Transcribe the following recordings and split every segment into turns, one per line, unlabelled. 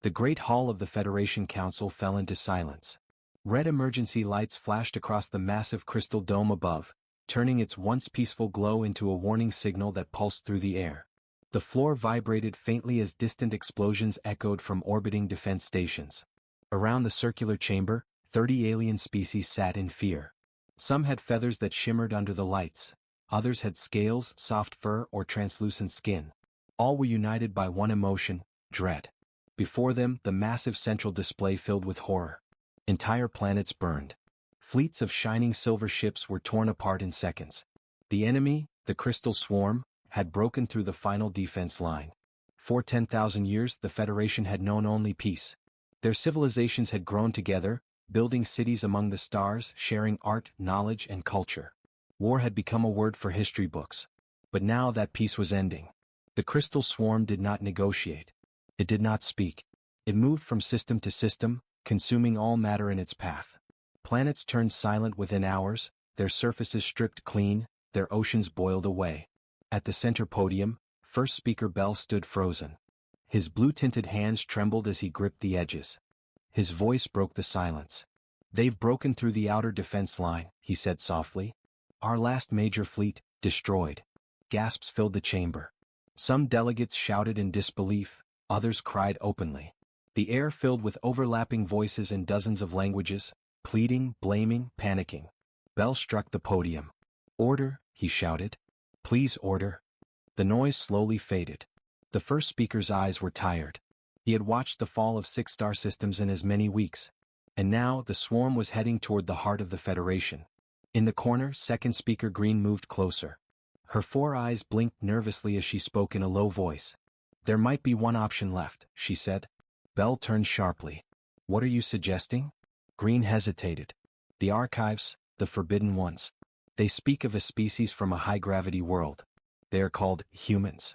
The great hall of the Federation Council fell into silence. Red emergency lights flashed across the massive crystal dome above, turning its once peaceful glow into a warning signal that pulsed through the air. The floor vibrated faintly as distant explosions echoed from orbiting defense stations. Around the circular chamber, 30 alien species sat in fear. Some had feathers that shimmered under the lights. Others had scales, soft fur, or translucent skin. All were united by one emotion: dread. Before them, the massive central display filled with horror. Entire planets burned. Fleets of shining silver ships were torn apart in seconds. The enemy, the Crystal Swarm, had broken through the final defense line. For 10,000 years, the Federation had known only peace. Their civilizations had grown together, building cities among the stars, sharing art, knowledge, and culture. War had become a word for history books. But now that peace was ending. The Crystal Swarm did not negotiate. It did not speak. It moved from system to system, consuming all matter in its path. Planets turned silent within hours, their surfaces stripped clean, their oceans boiled away. At the center podium, first speaker Bell stood frozen. His blue-tinted hands trembled as he gripped the edges. His voice broke the silence. "They've broken through the outer defense line," he said softly. "Our last major fleet, destroyed." Gasps filled the chamber. Some delegates shouted in disbelief, others cried openly. The air filled with overlapping voices in dozens of languages, pleading, blaming, panicking. Bell struck the podium. "Order," he shouted. "Please order." The noise slowly faded. The first speaker's eyes were tired. He had watched the fall of 6 star systems in as many weeks. And now the swarm was heading toward the heart of the Federation. In the corner, second speaker Green moved closer. Her 4 eyes blinked nervously as she spoke in a low voice. "There might be one option left," she said. Bell turned sharply. "What are you suggesting?" Green hesitated. "The archives, the forbidden ones. They speak of a species from a high-gravity world. They are called humans."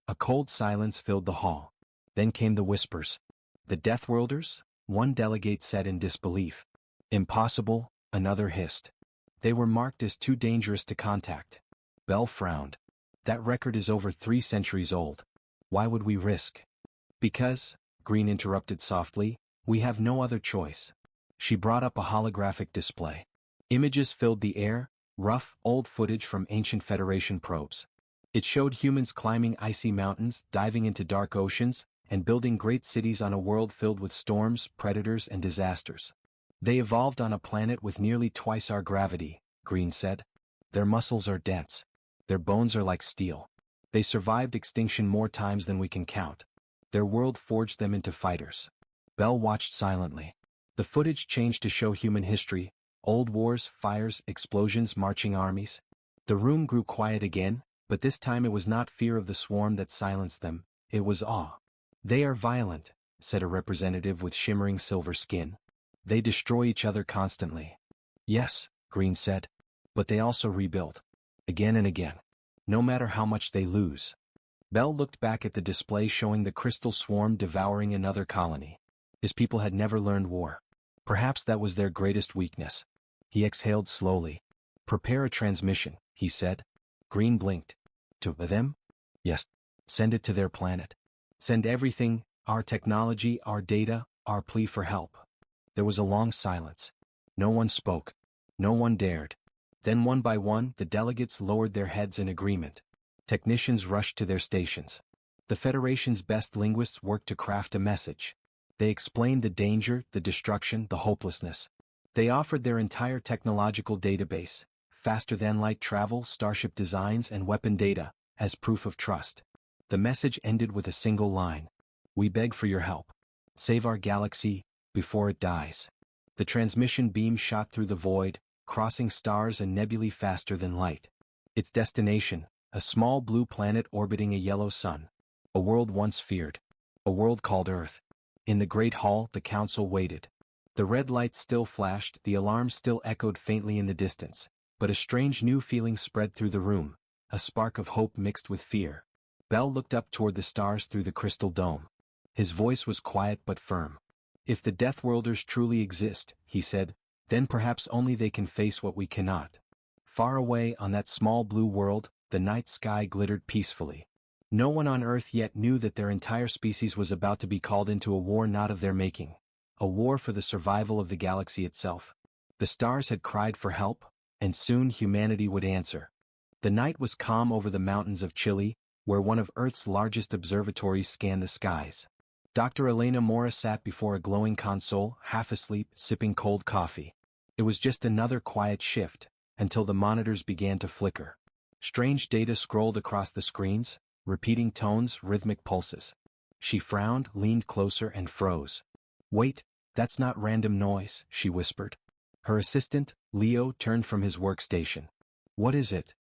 A cold silence filled the hall. Then came the whispers. "The Deathworlders?" one delegate said in disbelief. "Impossible," another hissed. "They were marked as too dangerous to contact." Bell frowned. "That record is over 3 centuries old. Why would we risk?" "Because," Green interrupted softly, "we have no other choice." She brought up a holographic display. Images filled the air, rough, old footage from ancient Federation probes. It showed humans climbing icy mountains, diving into dark oceans, and building great cities on a world filled with storms, predators, and disasters. "They evolved on a planet with nearly twice our gravity," Green said. "Their muscles are dense. Their bones are like steel. They survived extinction more times than we can count. Their world forged them into fighters." Bell watched silently. The footage changed to show human history: old wars, fires, explosions, marching armies. The room grew quiet again, but this time it was not fear of the swarm that silenced them, it was awe. "They are violent," said a representative with shimmering silver skin. "They destroy each other constantly." "Yes," Green said. "But they also rebuild. Again and again. No matter how much they lose." Bell looked back at the display showing the crystal swarm devouring another colony. His people had never learned war. Perhaps that was their greatest weakness. He exhaled slowly. "Prepare a transmission," he said. Green blinked. "To them?" "Yes. Send it to their planet. Send everything, our technology, our data, our plea for help." There was a long silence. No one spoke. No one dared. Then one by one, the delegates lowered their heads in agreement. Technicians rushed to their stations. The Federation's best linguists worked to craft a message. They explained the danger, the destruction, the hopelessness. They offered their entire technological database, faster-than-light travel, starship designs, and weapon data, as proof of trust. The message ended with a single line: "We beg for your help. Save our galaxy, before it dies." The transmission beam shot through the void, crossing stars and nebulae faster than light. Its destination, a small blue planet orbiting a yellow sun. A world once feared. A world called Earth. In the great hall, the council waited. The red lights still flashed, the alarms still echoed faintly in the distance. But a strange new feeling spread through the room, a spark of hope mixed with fear. Bell looked up toward the stars through the crystal dome. His voice was quiet but firm. "If the Deathworlders truly exist," he said, "then perhaps only they can face what we cannot." Far away on that small blue world, the night sky glittered peacefully. No one on Earth yet knew that their entire species was about to be called into a war not of their making. A war for the survival of the galaxy itself. The stars had cried for help, and soon humanity would answer. The night was calm over the mountains of Chile, where one of Earth's largest observatories scanned the skies. Dr. Elena Mora sat before a glowing console, half asleep, sipping cold coffee. It was just another quiet shift, until the monitors began to flicker. Strange data scrolled across the screens, repeating tones, rhythmic pulses. She frowned, leaned closer, and froze. "Wait, that's not random noise," she whispered. Her assistant, Leo, turned from his workstation. "What is it?"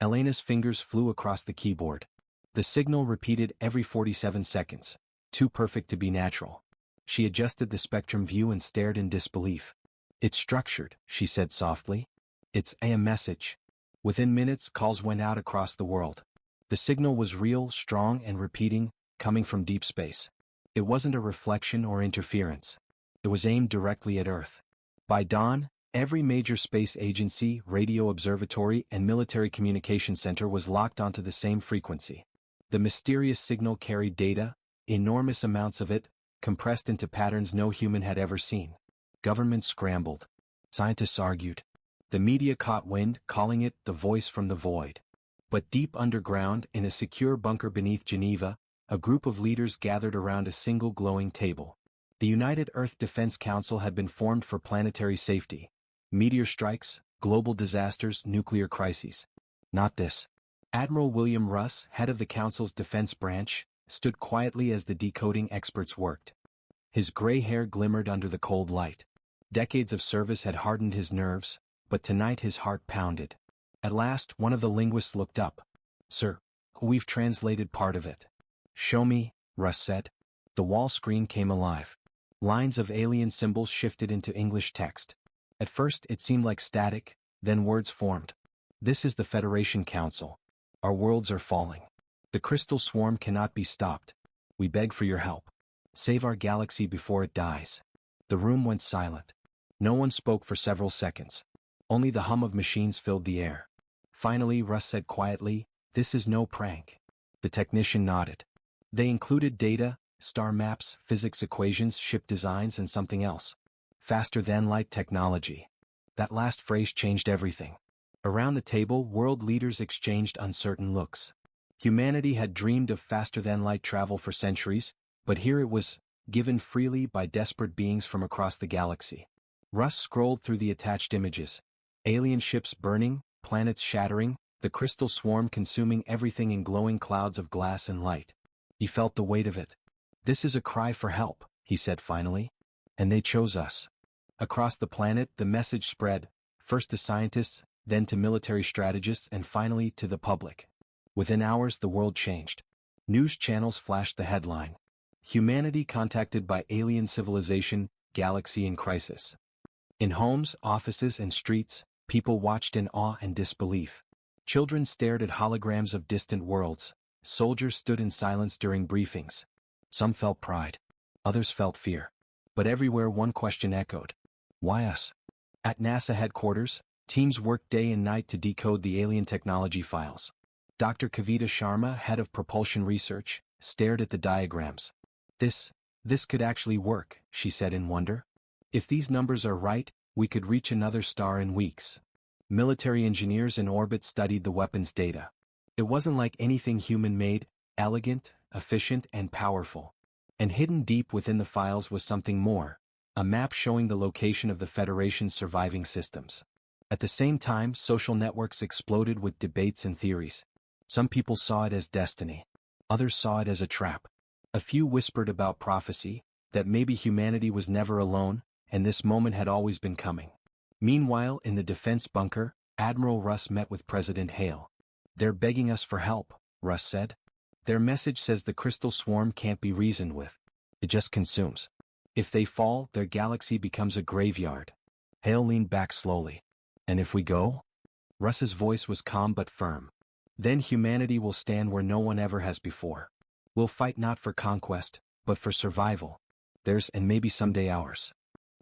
Elena's fingers flew across the keyboard. The signal repeated every 47 seconds, too perfect to be natural. She adjusted the spectrum view and stared in disbelief. "It's structured," she said softly. "It's a message." Within minutes, calls went out across the world. The signal was real, strong, and repeating, coming from deep space. It wasn't a reflection or interference. It was aimed directly at Earth. By dawn, every major space agency, radio observatory, and military communication center was locked onto the same frequency. The mysterious signal carried data, enormous amounts of it, compressed into patterns no human had ever seen. Governments scrambled. Scientists argued. The media caught wind, calling it the voice from the void. But deep underground, in a secure bunker beneath Geneva, a group of leaders gathered around a single glowing table. The United Earth Defense Council had been formed for planetary safety. Meteor strikes, global disasters, nuclear crises. Not this. Admiral William Russ, head of the Council's defense branch, stood quietly as the decoding experts worked. His gray hair glimmered under the cold light. Decades of service had hardened his nerves, but tonight his heart pounded. At last, one of the linguists looked up. "Sir, we've translated part of it." "Show me," Russ said. The wall screen came alive. Lines of alien symbols shifted into English text. At first it seemed like static, then words formed. "This is the Federation Council. Our worlds are falling. The crystal swarm cannot be stopped. We beg for your help. Save our galaxy before it dies." The room went silent. No one spoke for several seconds. Only the hum of machines filled the air. Finally, Russ said quietly, "This is no prank." The technician nodded. "They included data, star maps, physics equations, ship designs, and something else. Faster-than-light technology." That last phrase changed everything. Around the table, world leaders exchanged uncertain looks. Humanity had dreamed of faster-than-light travel for centuries, but here it was, given freely by desperate beings from across the galaxy. Russ scrolled through the attached images. Alien ships burning, planets shattering, the crystal swarm consuming everything in glowing clouds of glass and light. He felt the weight of it. "This is a cry for help," he said finally. "And they chose us." Across the planet, the message spread, first to scientists, then to military strategists, and finally to the public. Within hours, the world changed. News channels flashed the headline: "Humanity contacted by alien civilization, galaxy in crisis." In homes, offices, and streets, people watched in awe and disbelief. Children stared at holograms of distant worlds. Soldiers stood in silence during briefings. Some felt pride. Others felt fear. But everywhere one question echoed: why us? At NASA headquarters, teams worked day and night to decode the alien technology files. Dr. Kavita Sharma, head of propulsion research, stared at the diagrams. This could actually work," she said in wonder. "If these numbers are right, we could reach another star in weeks." Military engineers in orbit studied the weapons data. It wasn't like anything human-made, elegant, efficient, and powerful. And hidden deep within the files was something more: a map showing the location of the Federation's surviving systems. At the same time, social networks exploded with debates and theories. Some people saw it as destiny. Others saw it as a trap. A few whispered about prophecy, that maybe humanity was never alone, and this moment had always been coming. Meanwhile, in the defense bunker, Admiral Russ met with President Hale. "They're begging us for help," Russ said. "Their message says the crystal swarm can't be reasoned with. It just consumes. If they fall, their galaxy becomes a graveyard." Hale leaned back slowly. "And if we go?" Russ's voice was calm but firm. "Then humanity will stand where no one ever has before. We'll fight not for conquest, but for survival. Theirs and maybe someday ours."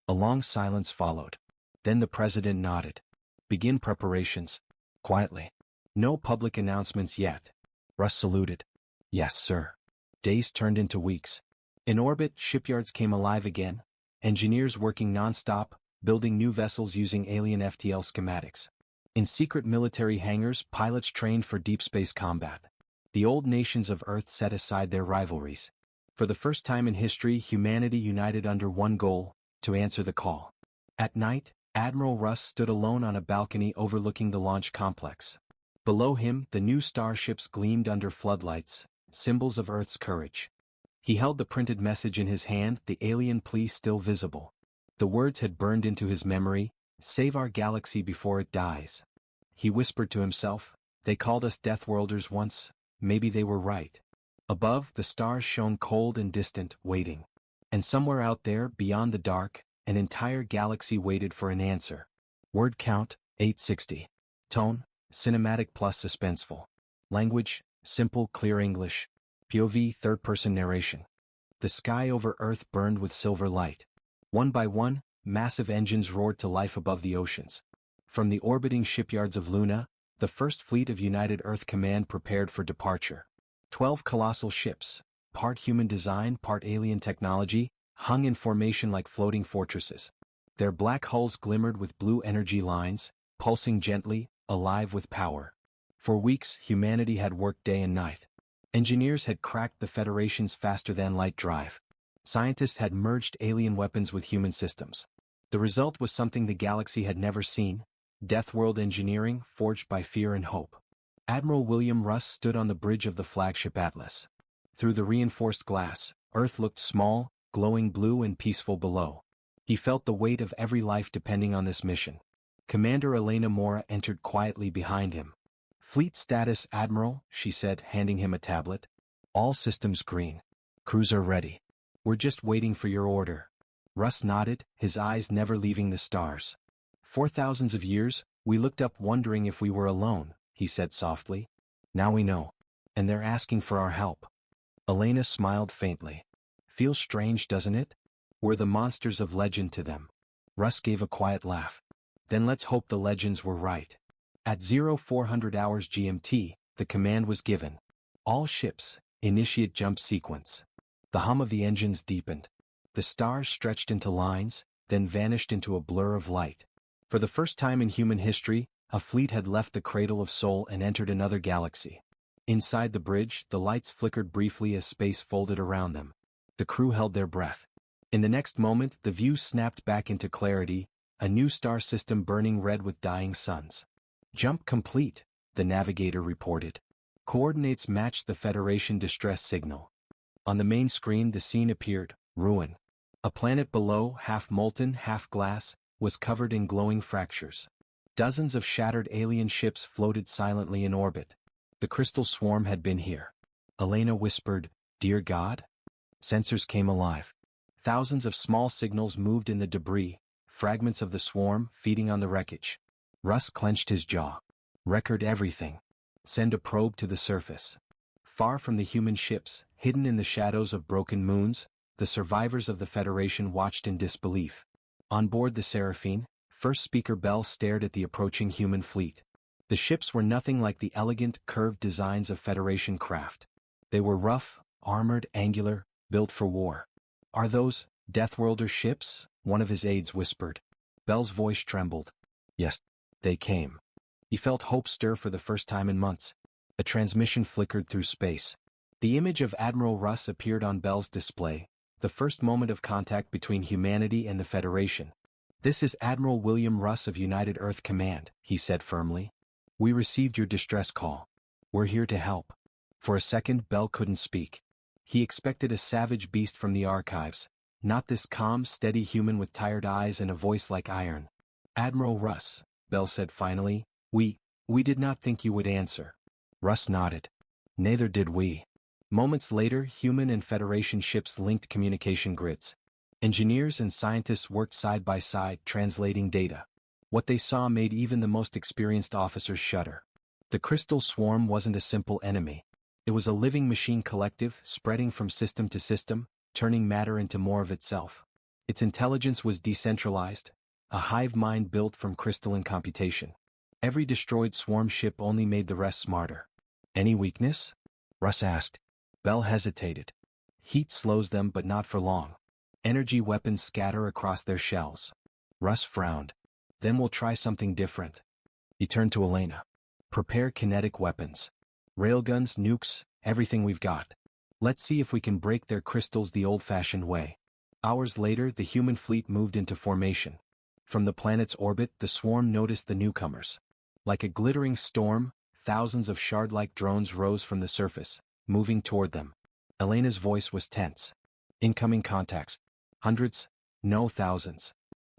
A long silence followed. Then the president nodded. "Begin preparations." Quietly. "No public announcements yet." Russ saluted. Yes, sir. Days turned into weeks. In orbit, shipyards came alive again. Engineers working non-stop, building new vessels using alien FTL schematics. In secret military hangars, pilots trained for deep space combat. The old nations of Earth set aside their rivalries. For the first time in history, humanity united under one goal: to answer the call. At night, Admiral Russ stood alone on a balcony overlooking the launch complex. Below him, the new starships gleamed under floodlights, symbols of Earth's courage. He held the printed message in his hand, the alien plea still visible. The words had burned into his memory: "Save our galaxy before it dies." He whispered to himself, "They called us Deathworlders once, maybe they were right." Above, the stars shone cold and distant, waiting. And somewhere out there, beyond the dark, an entire galaxy waited for an answer. Word count, 860. Tone, cinematic plus suspenseful. Language, simple, clear English. POV, third-person narration. The sky over Earth burned with silver light. One by one, massive engines roared to life above the oceans. From the orbiting shipyards of Luna, the first fleet of United Earth Command prepared for departure. 12 colossal ships, part human design, part alien technology, hung in formation like floating fortresses. Their black hulls glimmered with blue energy lines, pulsing gently, alive with power. For weeks, humanity had worked day and night. Engineers had cracked the Federation's faster-than-light drive. Scientists had merged alien weapons with human systems. The result was something the galaxy had never seen: Deathworld engineering forged by fear and hope. Admiral William Russ stood on the bridge of the flagship Atlas. Through the reinforced glass, Earth looked small, glowing blue and peaceful below. He felt the weight of every life depending on this mission. Commander Elena Mora entered quietly behind him. "Fleet status, Admiral," she said, handing him a tablet. "All systems green. Cruiser ready. We're just waiting for your order." Russ nodded, his eyes never leaving the stars. "For thousands of years, we looked up wondering if we were alone," he said softly. "Now we know. And they're asking for our help." Elena smiled faintly. "Feels strange, doesn't it? We're the monsters of legend to them." Russ gave a quiet laugh. "Then let's hope the legends were right." At 0400 hours GMT, the command was given. "All ships, initiate jump sequence." The hum of the engines deepened. The stars stretched into lines, then vanished into a blur of light. For the first time in human history, a fleet had left the cradle of Sol and entered another galaxy. Inside the bridge, the lights flickered briefly as space folded around them. The crew held their breath. In the next moment, the view snapped back into clarity, a new star system burning red with dying suns. "Jump complete," the navigator reported. Coordinates matched the Federation distress signal. On the main screen, the scene appeared: ruin. A planet below, half molten, half glass, was covered in glowing fractures. Dozens of shattered alien ships floated silently in orbit. The crystal swarm had been here. Elena whispered, "Dear God?" Sensors came alive. Thousands of small signals moved in the debris, fragments of the swarm feeding on the wreckage. Russ clenched his jaw. "Record everything. Send a probe to the surface." Far from the human ships, hidden in the shadows of broken moons, the survivors of the Federation watched in disbelief. On board the Seraphine, First Speaker Bell stared at the approaching human fleet. The ships were nothing like the elegant, curved designs of Federation craft. They were rough, armored, angular, built for war. "Are those Deathworlder ships?" one of his aides whispered. Bell's voice trembled. "Yes, they came." He felt hope stir for the first time in months. A transmission flickered through space. The image of Admiral Russ appeared on Bell's display, the first moment of contact between humanity and the Federation. "This is Admiral William Russ of United Earth Command," he said firmly. "We received your distress call. We're here to help." For a second, Bell couldn't speak. He expected a savage beast from the archives, not this calm, steady human with tired eyes and a voice like iron. "Admiral Russ," Bell said finally, we did not think you would answer." Russ nodded. "Neither did we." Moments later, human and Federation ships linked communication grids. Engineers and scientists worked side by side, translating data. What they saw made even the most experienced officers shudder. The crystal swarm wasn't a simple enemy. It was a living machine collective, spreading from system to system, turning matter into more of itself. Its intelligence was decentralized, a hive mind built from crystalline computation. Every destroyed swarm ship only made the rest smarter. "Any weakness?" Russ asked. Bell hesitated. Heat slows them but not for long. Energy weapons scatter across their shells. Russ frowned. Then we'll try something different. He turned to Elena. Prepare kinetic weapons. Railguns, nukes, everything we've got. Let's see if we can break their crystals the old-fashioned way. Hours later, the human fleet moved into formation. From the planet's orbit, the swarm noticed the newcomers. Like a glittering storm, thousands of shard-like drones rose from the surface, moving toward them. Elena's voice was tense. Incoming contacts. Hundreds? No, thousands.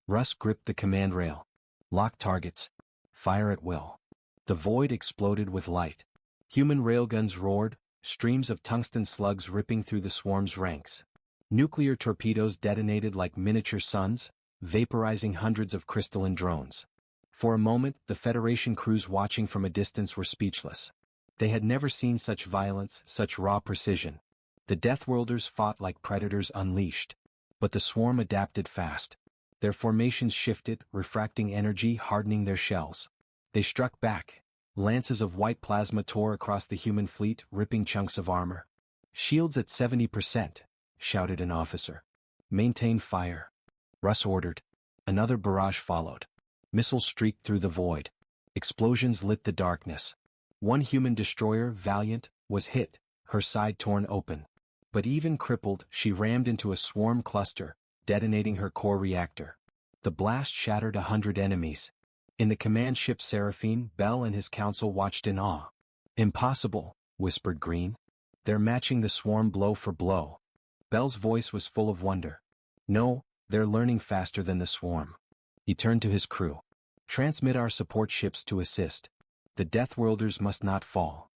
Russ gripped the command rail. Lock targets. Fire at will. The void exploded with light. Human railguns roared, streams of tungsten slugs ripping through the swarm's ranks. Nuclear torpedoes detonated like miniature suns, vaporizing hundreds of crystalline drones. For a moment, the Federation crews watching from a distance were speechless. They had never seen such violence, such raw precision. The Deathworlders fought like predators unleashed. But the swarm adapted fast. Their formations shifted, refracting energy, hardening their shells. They struck back. Lances of white plasma tore across the human fleet, ripping chunks of armor. Shields at 70%, shouted an officer. Maintain fire. Russ ordered. Another barrage followed. Missiles streaked through the void. Explosions lit the darkness. One human destroyer, Valiant, was hit, her side torn open. But even crippled, she rammed into a swarm cluster, detonating her core reactor. The blast shattered 100 enemies. In the command ship Seraphine, Bell and his council watched in awe. Impossible, whispered Green. They're matching the swarm blow for blow. Bell's voice was full of wonder. No, they're learning faster than the swarm. He turned to his crew. Transmit our support ships to assist. The Deathworlders must not fall.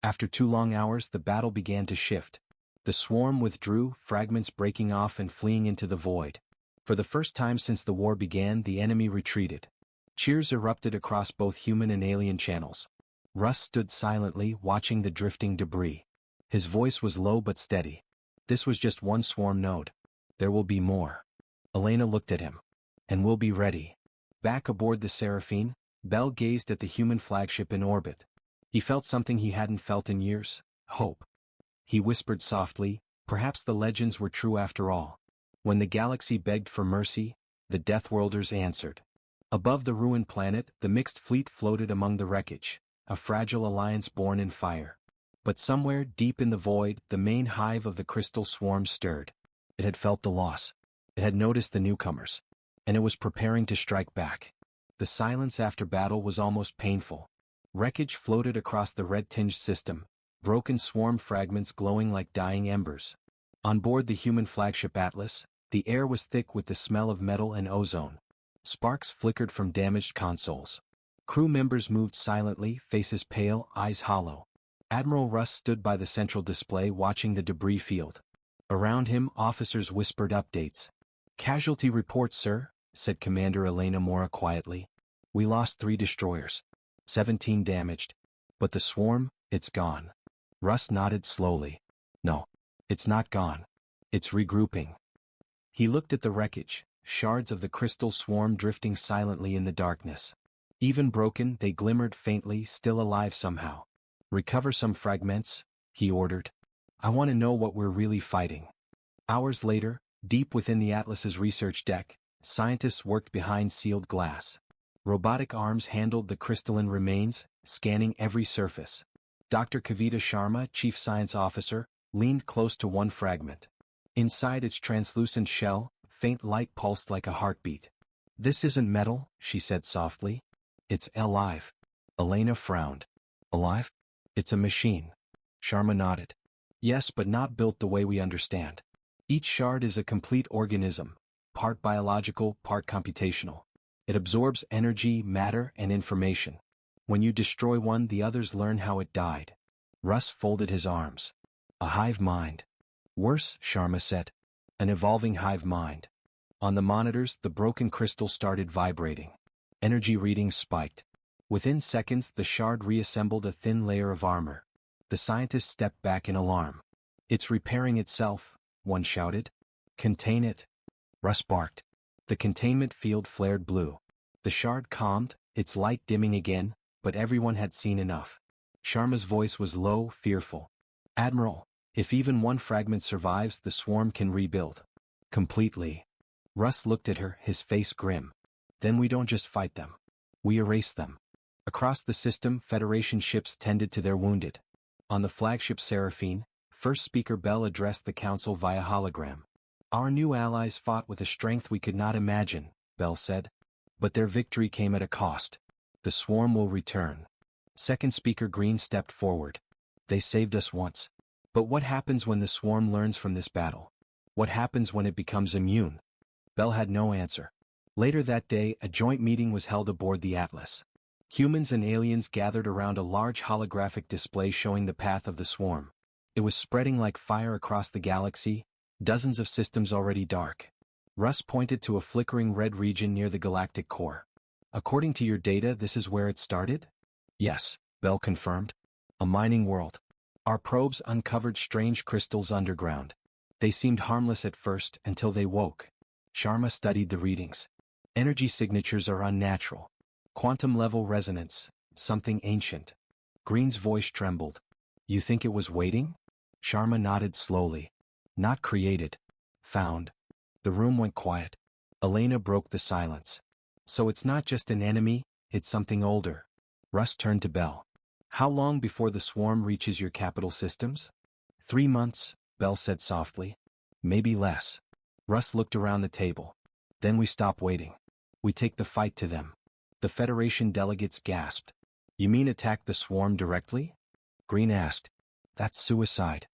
After 2 long hours, the battle began to shift. The swarm withdrew, fragments breaking off and fleeing into the void. For the first time since the war began, the enemy retreated. Cheers erupted across both human and alien channels. Russ stood silently, watching the drifting debris. His voice was low but steady. This was just one swarm node. There will be more. Elena looked at him. And we'll be ready. Back aboard the Seraphine, Bell gazed at the human flagship in orbit. He felt something he hadn't felt in years: hope. He whispered softly, perhaps the legends were true after all. When the galaxy begged for mercy, the Deathworlders answered. Above the ruined planet, the mixed fleet floated among the wreckage, a fragile alliance born in fire. But somewhere deep in the void, the main hive of the crystal swarm stirred. It had felt the loss. It had noticed the newcomers. And it was preparing to strike back. The silence after battle was almost painful. Wreckage floated across the red-tinged system, broken swarm fragments glowing like dying embers. On board the human flagship Atlas, the air was thick with the smell of metal and ozone. Sparks flickered from damaged consoles. Crew members moved silently, faces pale, eyes hollow. Admiral Russ stood by the central display watching the debris field. Around him, officers whispered updates. Casualty reports, sir, said Commander Elena Mora quietly. We lost 3 destroyers. 17 damaged. But the swarm, it's gone. Russ nodded slowly. No, it's not gone. It's regrouping. He looked at the wreckage, shards of the crystal swarm drifting silently in the darkness. Even broken, they glimmered faintly, still alive somehow. Recover some fragments, he ordered. I want to know what we're really fighting. Hours later, deep within the Atlas's research deck, scientists worked behind sealed glass. Robotic arms handled the crystalline remains, scanning every surface. Dr. Kavita Sharma, Chief Science Officer, leaned close to one fragment. Inside its translucent shell, faint light pulsed like a heartbeat. This isn't metal, she said softly. It's alive. Elena frowned. Alive? It's a machine. Sharma nodded. Yes, but not built the way we understand. Each shard is a complete organism, part biological, part computational. It absorbs energy, matter, and information. When you destroy one, the others learn how it died. Russ folded his arms. A hive mind. Worse, Sharma said. An evolving hive mind. On the monitors, the broken crystal started vibrating. Energy readings spiked. Within seconds, the shard reassembled a thin layer of armor. The scientists stepped back in alarm. It's repairing itself, one shouted. Contain it. Russ barked. The containment field flared blue. The shard calmed, its light dimming again, but everyone had seen enough. Sharma's voice was low, fearful. Admiral, If even one fragment survives, the swarm can rebuild. Completely. Russ looked at her, his face grim. Then we don't just fight them. We erase them. Across the system, Federation ships tended to their wounded. On the flagship Seraphine, First Speaker Bell addressed the Council via hologram. Our new allies fought with a strength we could not imagine, Bell said. But their victory came at a cost. The swarm will return. Second Speaker Green stepped forward. They saved us once. But what happens when the swarm learns from this battle? What happens when it becomes immune? Bell had no answer. Later that day, a joint meeting was held aboard the Atlas. Humans and aliens gathered around a large holographic display showing the path of the swarm. It was spreading like fire across the galaxy, dozens of systems already dark. Russ pointed to a flickering red region near the galactic core. According to your data, this is where it started? Yes, Bell confirmed. A mining world. Our probes uncovered strange crystals underground. They seemed harmless at first until they woke. Sharma studied the readings. Energy signatures are unnatural. Quantum-level resonance, something ancient. Green's voice trembled. You think it was waiting? Sharma nodded slowly. Not created. Found. The room went quiet. Elena broke the silence. So it's not just an enemy, it's something older. Russ turned to Bell. How long before the swarm reaches your capital systems? 3 months, Bell said softly. Maybe less. Russ looked around the table. Then we stop waiting. We take the fight to them. The Federation delegates gasped. You mean attack the swarm directly? Green asked. That's suicide.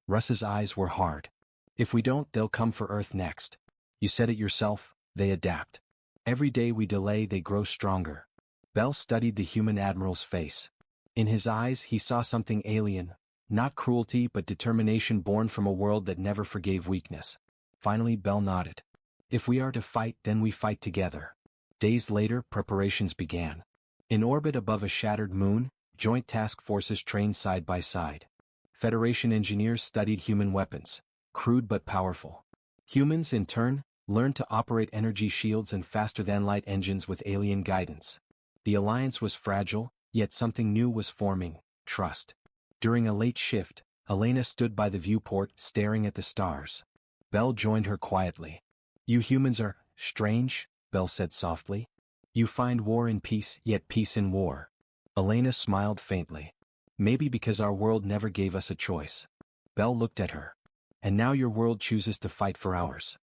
Russ's eyes were hard. If we don't, they'll come for Earth next. You said it yourself, they adapt. Every day we delay, they grow stronger. Bell studied the human admiral's face. In his eyes he saw something alien, not cruelty but determination born from a world that never forgave weakness. Finally Bell nodded. If we are to fight, then we fight together. Days later, preparations began. In orbit above a shattered moon, joint task forces trained side by side. Federation engineers studied human weapons, crude but powerful. Humans, in turn, learned to operate energy shields and faster-than-light engines with alien guidance. The alliance was fragile, yet something new was forming, trust. During a late shift, Elena stood by the viewport, staring at the stars. Bell joined her quietly. You humans are strange, Bell said softly. You find war in peace, yet peace in war. Elena smiled faintly. Maybe because our world never gave us a choice. Bell looked at her. And now your world chooses to fight for ours.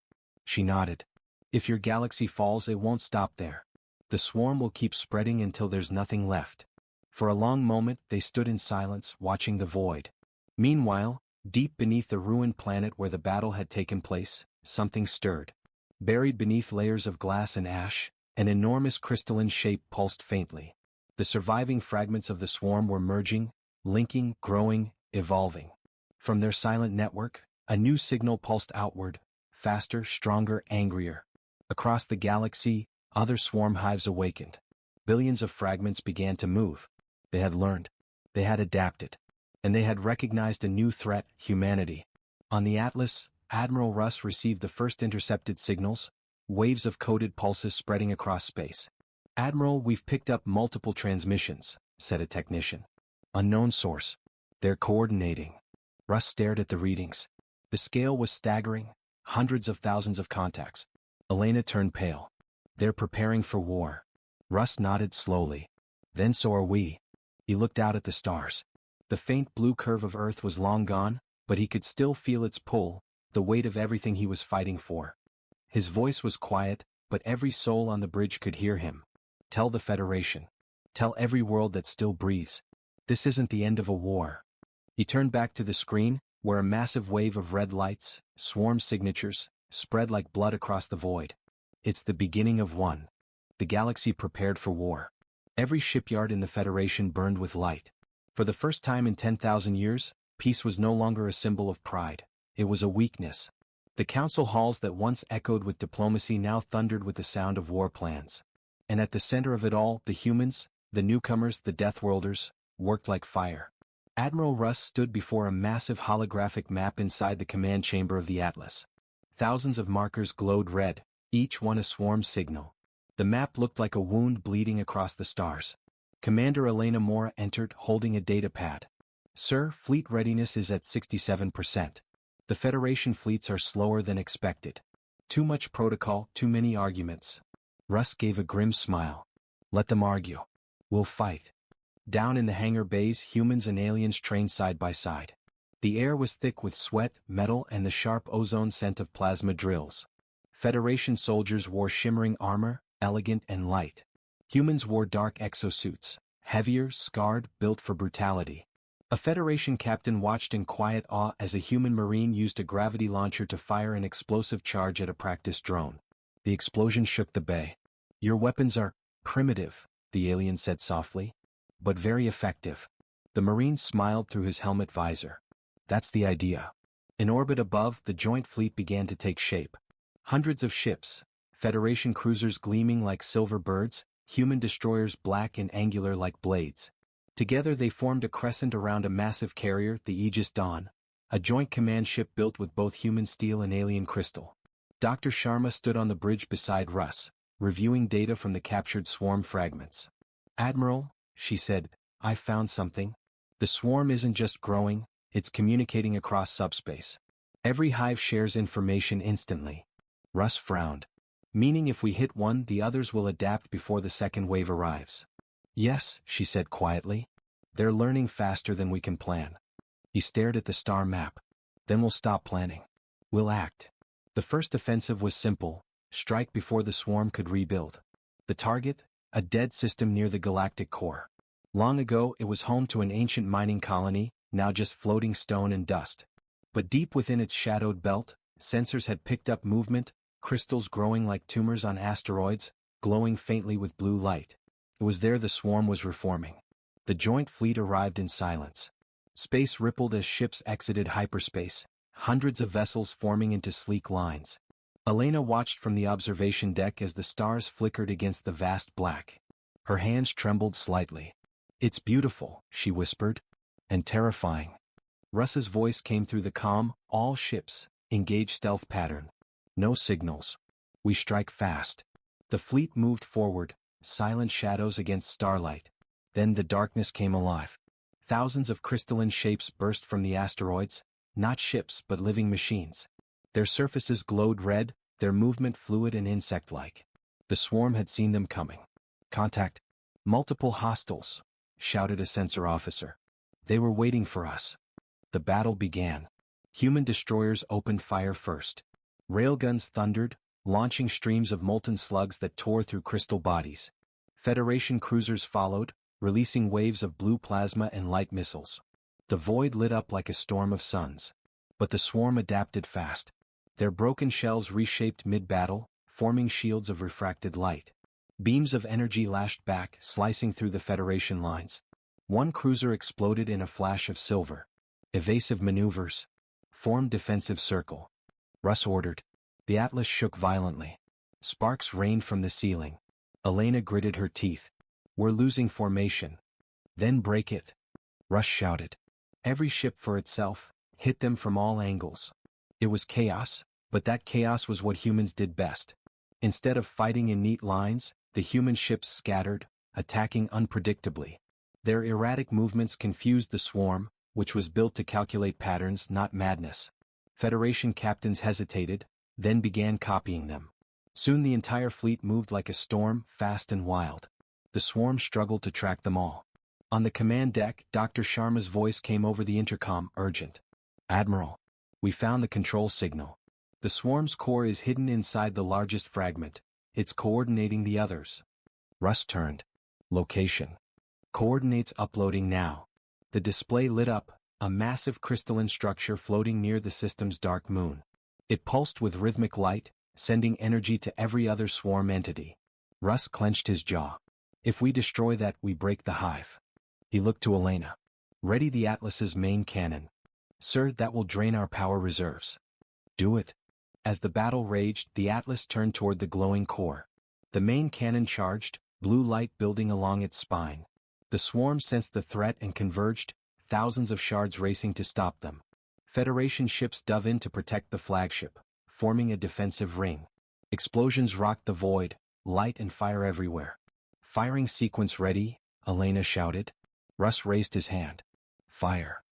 She nodded. If your galaxy falls, it won't stop there. The swarm will keep spreading until there's nothing left. For a long moment, they stood in silence, watching the void. Meanwhile, deep beneath the ruined planet where the battle had taken place, something stirred. Buried beneath layers of glass and ash, an enormous crystalline shape pulsed faintly. The surviving fragments of the swarm were merging, linking, growing, evolving. From their silent network, a new signal pulsed outward, faster, stronger, angrier. Across the galaxy, other swarm hives awakened. Billions of fragments began to move. They had learned. They had adapted. And they had recognized a new threat, humanity. On the Atlas, Admiral Russ received the first intercepted signals, waves of coded pulses spreading across space. Admiral, we've picked up multiple transmissions, said a technician. Unknown source. They're coordinating. Russ stared at the readings. The scale was staggering, hundreds of thousands of contacts. Elena turned pale. They're preparing for war. Russ nodded slowly. Then so are we. He looked out at the stars. The faint blue curve of Earth was long gone, but he could still feel its pull, the weight of everything he was fighting for. His voice was quiet, but every soul on the bridge could hear him. Tell the Federation. Tell every world that still breathes. This isn't the end of a war. He turned back to the screen, where a massive wave of red lights, swarm signatures, spread like blood across the void. It's the beginning of one. The galaxy prepared for war. Every shipyard in the Federation burned with light. For the first time in 10,000 years, peace was no longer a symbol of pride. It was a weakness. The council halls that once echoed with diplomacy now thundered with the sound of war plans. And at the center of it all, the humans, the newcomers, the Deathworlders, worked like fire. Admiral Russ stood before a massive holographic map inside the command chamber of the Atlas. Thousands of markers glowed red, each one a swarm signal. The map looked like a wound bleeding across the stars. Commander Elena Mora entered, holding a data pad. Sir, fleet readiness is at 67%. The Federation fleets are slower than expected. Too much protocol, too many arguments. Russ gave a grim smile. Let them argue. We'll fight. Down in the hangar bays, humans and aliens trained side by side. The air was thick with sweat, metal, and the sharp ozone scent of plasma drills. Federation soldiers wore shimmering armor, elegant and light. Humans wore dark exosuits, heavier, scarred, built for brutality. A Federation captain watched in quiet awe as a human marine used a gravity launcher to fire an explosive charge at a practice drone. The explosion shook the bay. Your weapons are primitive, the alien said softly, but very effective. The marine smiled through his helmet visor. That's the idea. In orbit above, the joint fleet began to take shape. Hundreds of ships, Federation cruisers gleaming like silver birds, human destroyers black and angular like blades. Together they formed a crescent around a massive carrier, the Aegis Dawn, a joint command ship built with both human steel and alien crystal. Dr. Sharma stood on the bridge beside Russ, reviewing data from the captured swarm fragments. Admiral, she said, I found something. The swarm isn't just growing, it's communicating across subspace. Every hive shares information instantly. Russ frowned. Meaning if we hit one, the others will adapt before the second wave arrives. Yes, she said quietly. They're learning faster than we can plan. He stared at the star map. Then we'll stop planning. We'll act. The first offensive was simple: strike before the swarm could rebuild. The target? A dead system near the galactic core. Long ago it was home to an ancient mining colony, now just floating stone and dust. But deep within its shadowed belt, sensors had picked up movement, crystals growing like tumors on asteroids, glowing faintly with blue light. It was there the swarm was reforming. The joint fleet arrived in silence. Space rippled as ships exited hyperspace, hundreds of vessels forming into sleek lines. Elena watched from the observation deck as the stars flickered against the vast black. Her hands trembled slightly. It's beautiful, she whispered. And terrifying. Russ's voice came through the comm, all ships, engage stealth pattern. No signals. We strike fast. The fleet moved forward, silent shadows against starlight. Then the darkness came alive. Thousands of crystalline shapes burst from the asteroids, not ships but living machines. Their surfaces glowed red, their movement fluid and insect-like. The swarm had seen them coming. Contact. Multiple hostiles, shouted a sensor officer. They were waiting for us. The battle began. Human destroyers opened fire first. Railguns thundered, launching streams of molten slugs that tore through crystal bodies. Federation cruisers followed, releasing waves of blue plasma and light missiles. The void lit up like a storm of suns. But the swarm adapted fast. Their broken shells reshaped mid-battle, forming shields of refracted light. Beams of energy lashed back, slicing through the Federation lines. One cruiser exploded in a flash of silver. Evasive maneuvers. Form defensive circle. Russ ordered. The Atlas shook violently. Sparks rained from the ceiling. Elena gritted her teeth. We're losing formation. Then break it. Russ shouted. Every ship for itself, hit them from all angles. It was chaos, but that chaos was what humans did best. Instead of fighting in neat lines, the human ships scattered, attacking unpredictably. Their erratic movements confused the swarm, which was built to calculate patterns, not madness. Federation captains hesitated, then began copying them. Soon the entire fleet moved like a storm, fast and wild. The swarm struggled to track them all. On the command deck, Dr. Sharma's voice came over the intercom, urgent. Admiral, we found the control signal. The swarm's core is hidden inside the largest fragment. It's coordinating the others. Russ turned. Location. Coordinates uploading now. The display lit up, a massive crystalline structure floating near the system's dark moon. It pulsed with rhythmic light, sending energy to every other swarm entity. Russ clenched his jaw. If we destroy that, we break the hive. He looked to Elena. Ready the Atlas's main cannon. Sir, that will drain our power reserves. Do it. As the battle raged, the Atlas turned toward the glowing core. The main cannon charged, blue light building along its spine. The swarm sensed the threat and converged, thousands of shards racing to stop them. Federation ships dove in to protect the flagship, forming a defensive ring. Explosions rocked the void, light and fire everywhere. Firing sequence ready, Elena shouted. Russ raised his hand. Fire.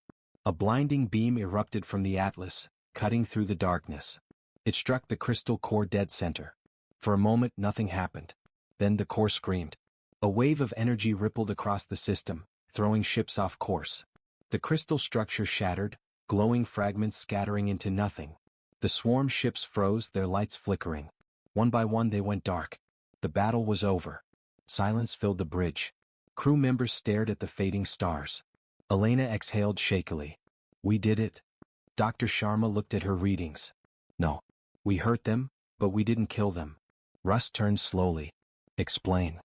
A blinding beam erupted from the Atlas, cutting through the darkness. It struck the crystal core dead center. For a moment nothing happened. Then the core screamed. A wave of energy rippled across the system, throwing ships off course. The crystal structure shattered, glowing fragments scattering into nothing. The swarm ships froze, their lights flickering. One by one they went dark. The battle was over. Silence filled the bridge. Crew members stared at the fading stars. Elena exhaled shakily. We did it. Dr. Sharma looked at her readings. No. We hurt them, but we didn't kill them. Russ turned slowly. Explain.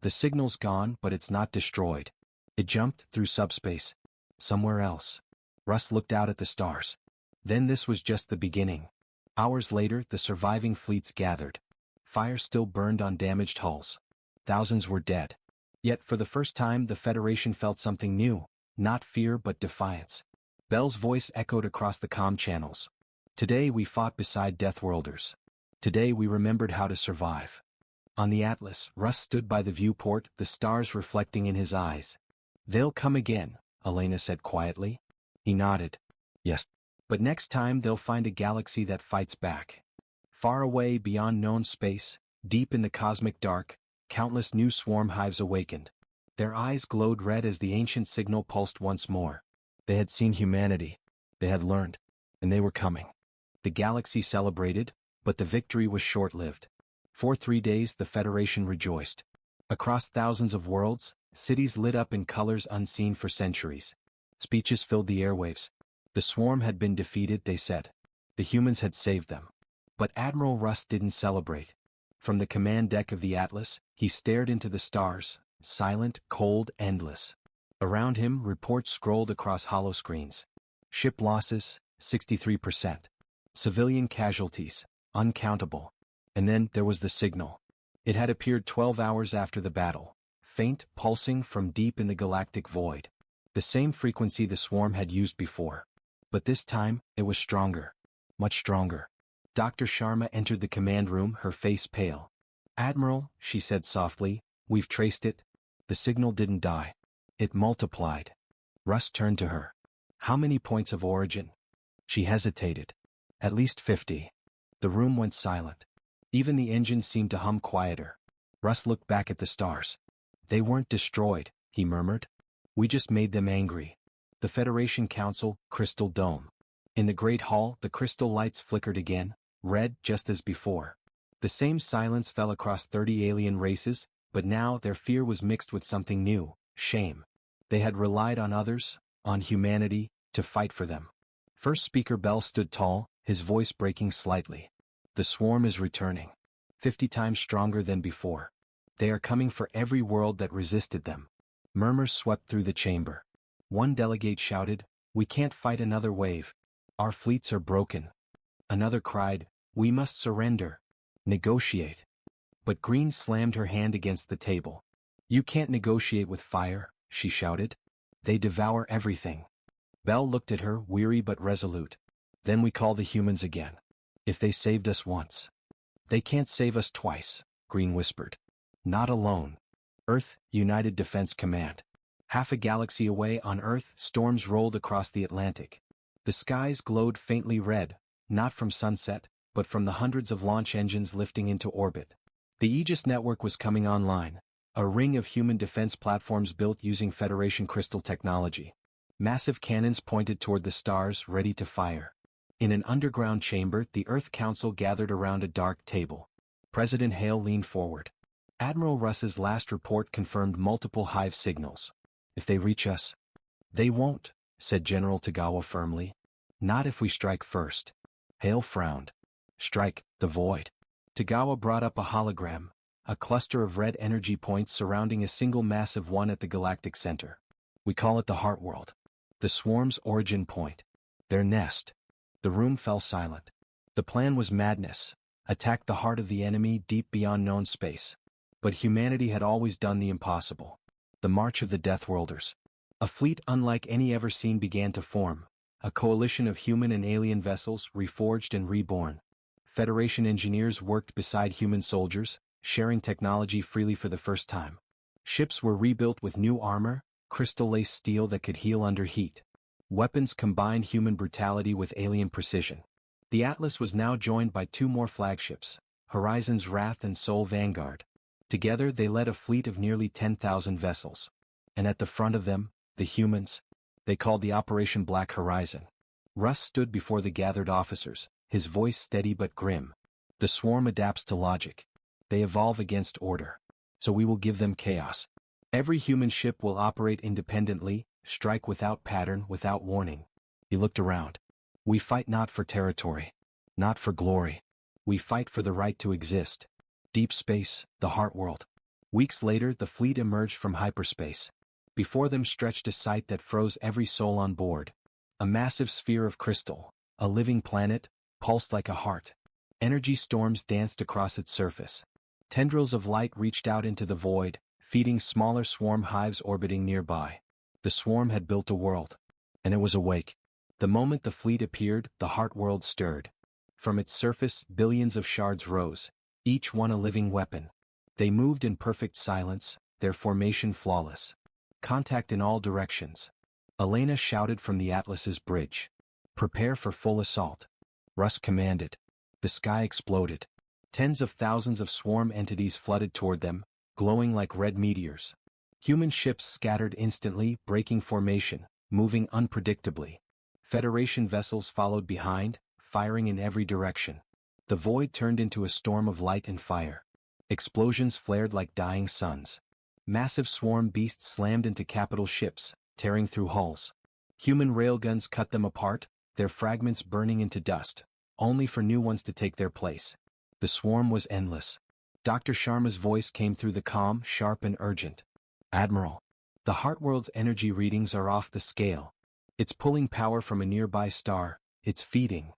The signal's gone, but it's not destroyed. It jumped through subspace. Somewhere else. Russ looked out at the stars. Then this was just the beginning. Hours later, the surviving fleets gathered. Fire still burned on damaged hulls. Thousands were dead. Yet for the first time the Federation felt something new, not fear but defiance. Bell's voice echoed across the comm channels. Today we fought beside Deathworlders. Today we remembered how to survive. On the Atlas, Russ stood by the viewport, the stars reflecting in his eyes. They'll come again, Elena said quietly. He nodded. Yes. But next time they'll find a galaxy that fights back. Far away beyond known space, deep in the cosmic dark, countless new swarm hives awakened. Their eyes glowed red as the ancient signal pulsed once more. They had seen humanity. They had learned. And they were coming. The galaxy celebrated, but the victory was short-lived. For 3 days the Federation rejoiced. Across thousands of worlds, cities lit up in colors unseen for centuries. Speeches filled the airwaves. The swarm had been defeated, they said. The humans had saved them. But Admiral Russ didn't celebrate. From the command deck of the Atlas, he stared into the stars, silent, cold, endless. Around him, reports scrolled across holoscreens. Ship losses, 63%. Civilian casualties, uncountable. And then there was the signal. It had appeared 12 hours after the battle, faint, pulsing from deep in the galactic void. The same frequency the swarm had used before. But this time, it was stronger. Much stronger. Dr. Sharma entered the command room, her face pale. Admiral, she said softly, we've traced it. The signal didn't die. It multiplied. Russ turned to her. How many points of origin? She hesitated. At least 50. The room went silent. Even the engines seemed to hum quieter. Russ looked back at the stars. They weren't destroyed, he murmured. We just made them angry. The Federation Council, Crystal Dome. In the Great Hall, the crystal lights flickered again, red just as before. The same silence fell across 30 alien races, but now their fear was mixed with something new, shame. They had relied on others, on humanity, to fight for them. First Speaker Bell stood tall, his voice breaking slightly. The swarm is returning. 50 times stronger than before. They are coming for every world that resisted them. Murmurs swept through the chamber. One delegate shouted, we can't fight another wave. Our fleets are broken. Another cried, we must surrender. Negotiate. But Green slammed her hand against the table. You can't negotiate with fire, she shouted. They devour everything. Bell looked at her, weary but resolute. Then we call the humans again. If they saved us once. They can't save us twice, Green whispered. Not alone. Earth, United Defense Command. Half a galaxy away on Earth, storms rolled across the Atlantic. The skies glowed faintly red, not from sunset, but from the hundreds of launch engines lifting into orbit. The Aegis network was coming online, a ring of human defense platforms built using Federation crystal technology. Massive cannons pointed toward the stars, ready to fire. In an underground chamber, the Earth Council gathered around a dark table. President Hale leaned forward. Admiral Russ's last report confirmed multiple hive signals. If they reach us. They won't, said General Tagawa firmly. Not if we strike first. Hale frowned. Strike, the void. Tagawa brought up a hologram, a cluster of red energy points surrounding a single massive one at the galactic center. We call it the Heart World. The swarm's origin point. Their nest. The room fell silent. The plan was madness. Attack the heart of the enemy deep beyond known space. But humanity had always done the impossible. The March of the Deathworlders. A fleet unlike any ever seen began to form, a coalition of human and alien vessels reforged and reborn. Federation engineers worked beside human soldiers, sharing technology freely for the first time. Ships were rebuilt with new armor, crystal-lace steel that could heal under heat. Weapons combined human brutality with alien precision. The Atlas was now joined by two more flagships, Horizon's Wrath and Soul Vanguard. Together they led a fleet of nearly 10,000 vessels. And at the front of them, the humans. They called the Operation Black Horizon. Russ stood before the gathered officers, his voice steady but grim. The swarm adapts to logic. They evolve against order. So we will give them chaos. Every human ship will operate independently, strike without pattern, without warning. He looked around. We fight not for territory. Not for glory. We fight for the right to exist. Deep space, the heart world. Weeks later, the fleet emerged from hyperspace. Before them stretched a sight that froze every soul on board. A massive sphere of crystal, a living planet, pulsed like a heart. Energy storms danced across its surface. Tendrils of light reached out into the void, feeding smaller swarm hives orbiting nearby. The swarm had built a world. And it was awake. The moment the fleet appeared, the heart world stirred. From its surface, billions of shards rose, each one a living weapon. They moved in perfect silence, their formation flawless. Contact in all directions. Elena shouted from the Atlas's bridge. Prepare for full assault. Russ commanded. The sky exploded. Tens of thousands of swarm entities flooded toward them, glowing like red meteors. Human ships scattered instantly, breaking formation, moving unpredictably. Federation vessels followed behind, firing in every direction. The void turned into a storm of light and fire. Explosions flared like dying suns. Massive swarm beasts slammed into capital ships, tearing through hulls. Human railguns cut them apart, their fragments burning into dust, only for new ones to take their place. The swarm was endless. Dr. Sharma's voice came through the comm, sharp and urgent. Admiral, the Heartworld's energy readings are off the scale. It's pulling power from a nearby star, it's feeding.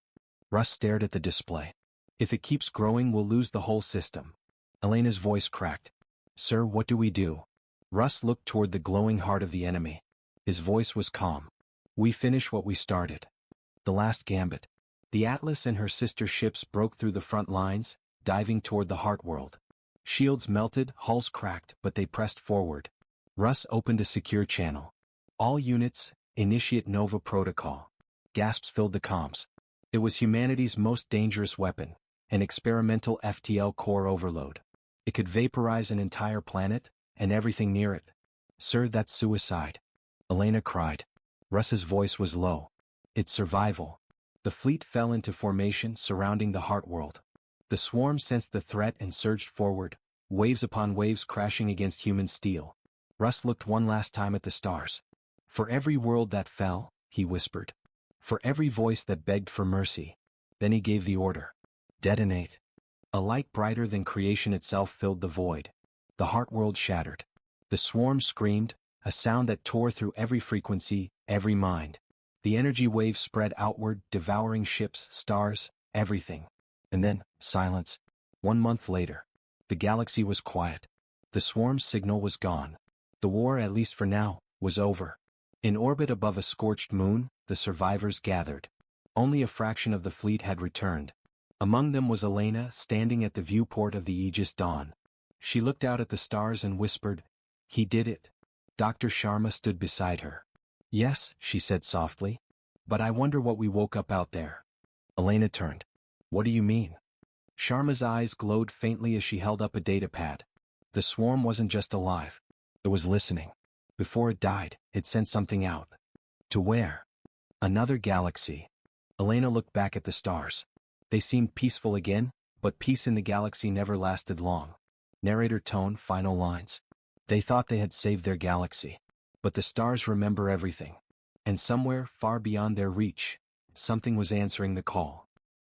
Russ stared at the display. If it keeps growing, we'll lose the whole system. Elena's voice cracked. Sir, what do we do? Russ looked toward the glowing heart of the enemy. His voice was calm. We finish what we started. The last gambit. The Atlas and her sister ships broke through the front lines, diving toward the Heartworld. Shields melted, hulls cracked, but they pressed forward. Russ opened a secure channel. All units, initiate Nova Protocol. Gasps filled the comms. It was humanity's most dangerous weapon, an experimental FTL core overload. It could vaporize an entire planet, and everything near it. Sir, that's suicide. Elena cried. Russ's voice was low. It's survival. The fleet fell into formation surrounding the Heartworld. The swarm sensed the threat and surged forward, waves upon waves crashing against human steel. Russ looked one last time at the stars. For every world that fell, he whispered. For every voice that begged for mercy. Then he gave the order. Detonate. A light brighter than creation itself filled the void. The Heartworld shattered. The swarm screamed, a sound that tore through every frequency, every mind. The energy wave spread outward, devouring ships, stars, everything. And then, silence. 1 month later. The galaxy was quiet. The swarm's signal was gone. The war, at least for now, was over. In orbit above a scorched moon, the survivors gathered. Only a fraction of the fleet had returned. Among them was Elena, standing at the viewport of the Aegis Dawn. She looked out at the stars and whispered, "He did it." Dr. Sharma stood beside her. "Yes," she said softly. "But I wonder what we woke up out there." Elena turned. "What do you mean?" Sharma's eyes glowed faintly as she held up a datapad. The swarm wasn't just alive. It was listening. Before it died, it sent something out. To where? Another galaxy. Elena looked back at the stars. They seemed peaceful again, but peace in the galaxy never lasted long. Narrator tone, final lines. They thought they had saved their galaxy. But the stars remember everything. And somewhere, far beyond their reach, something was answering the call.